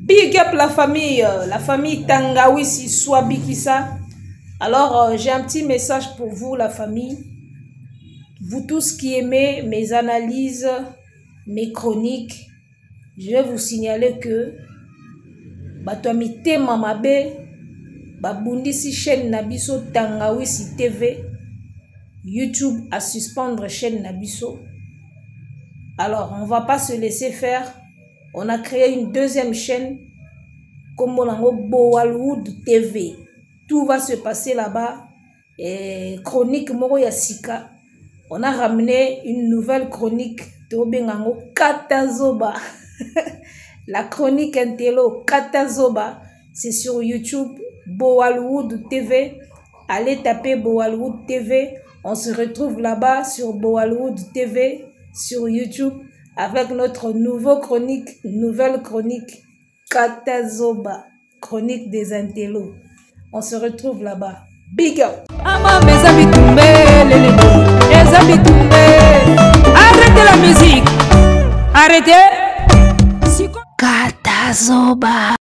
Big up la famille Tangawisi Swabikisa. Alors, j'ai un petit message pour vous, la famille. Vous tous qui aimez mes analyses, mes chroniques, je vais vous signaler que Batoamite Mamabe, Babundisi chaîne Nabiso Tangawisi TV, YouTube à suspendre chaîne Nabiso. Alors, on ne va pas se laisser faire. On a créé une deuxième chaîne, comme Bowalouud TV. Tout va se passer là-bas. Et chronique Moro Yassika. On a ramené une nouvelle chronique Tobengango Katazoba. La chronique Intello Katazoba. C'est sur YouTube, Bowalouud TV. Allez taper Bowalouud TV. On se retrouve là-bas sur Bowalouud TV, sur YouTube, avec notre nouvelle chronique Katazoba, chronique des intellos. On se retrouve là-bas. Big up! Arrêtez la musique! Arrêtez! Katazoba!